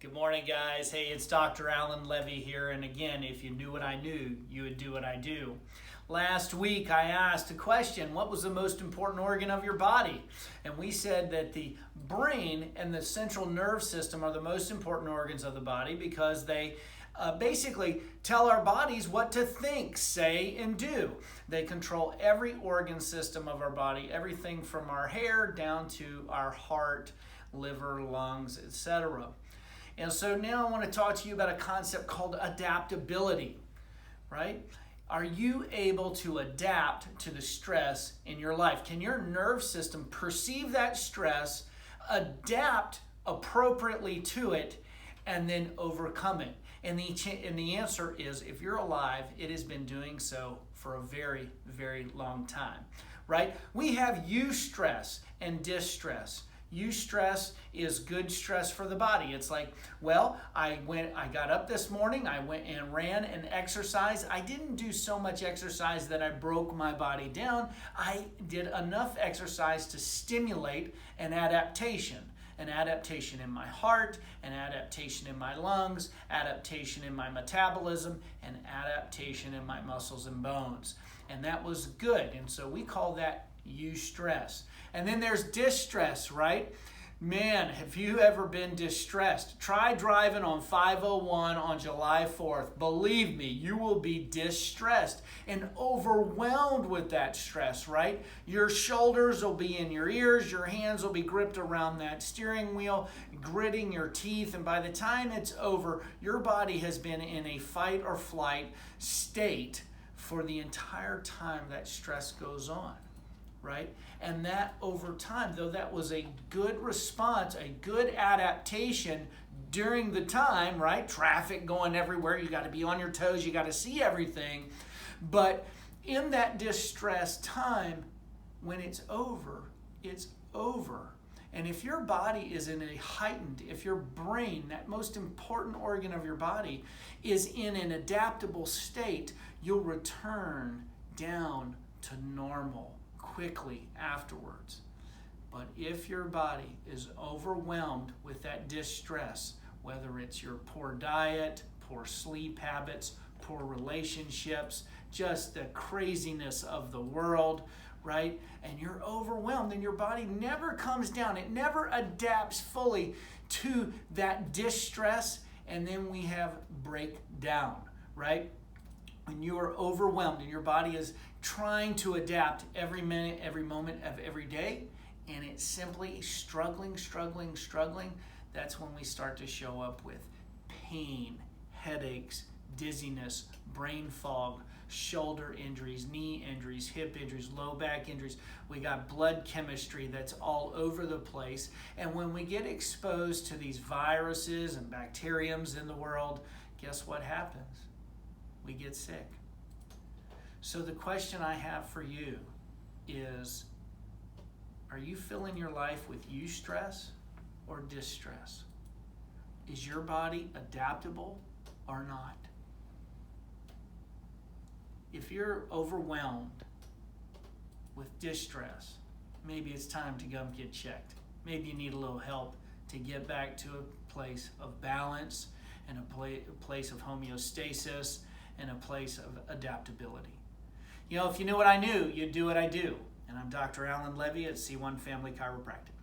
Good morning, guys. Hey, it's Dr. Alan Levy here. And again, if you knew what I knew, you would do what I do. Last week, I asked a question, what was the most important organ of your body? And we said that the brain and the central nerve system are the most important organs of the body because they basically tell our bodies what to think, say, and do. They control every organ system of our body, everything from our hair down to our heart, liver, lungs, etc. And so now I want to talk to you about a concept called adaptability, right? Are you able to adapt to the stress in your life? Can your nerve system perceive that stress, adapt appropriately to it, and then overcome it? And the answer is, if you're alive, it has been doing so for a very, very long time, right? We have eustress and distress. Eustress is good stress for the body. It's like, well, I got up this morning, I went and ran and exercised. I didn't do so much exercise that I broke my body down. I did enough exercise to stimulate an adaptation in my heart, an adaptation in my lungs, adaptation in my metabolism, and adaptation in my muscles and bones. And that was good. And so we call that eustress. And then there's distress, right? Man, have you ever been distressed? Try driving on 501 on July 4th. Believe me, you will be distressed and overwhelmed with that stress, right? Your shoulders will be in your ears, your hands will be gripped around that steering wheel, gritting your teeth, and by the time it's over, your body has been in a fight or flight state for the entire time that stress goes on. Right? And that over time, though that was a good response, a good adaptation during the time, right? Traffic going everywhere, you got to be on your toes, you got to see everything. But in that distress time, when it's over, it's over. And if your body is in a heightened, if your brain, that most important organ of your body, is in an adaptable state, you'll return down to normal quickly afterwards. But if your body is overwhelmed with that distress, whether it's your poor diet, poor sleep habits, poor relationships, just the craziness of the world, right? And you're overwhelmed and your body never comes down. It never adapts fully to that distress, and then we have breakdown, right? When you are overwhelmed and your body is trying to adapt every minute, every moment of every day, and it's simply struggling, that's when we start to show up with pain, headaches, dizziness, brain fog, shoulder injuries, knee injuries, hip injuries, low back injuries. We got blood chemistry that's all over the place. And when we get exposed to these viruses and bacteriums in the world, guess what happens? We get sick. So the question I have for you is, are you filling your life with eustress or distress? Is your body adaptable or not? If you're overwhelmed with distress, maybe it's time to go get checked. Maybe you need a little help to get back to a place of balance and a place of homeostasis and a place of adaptability. You know, if you knew what I knew, you'd do what I do. And I'm Dr. Alan Levy at C1 Family Chiropractic.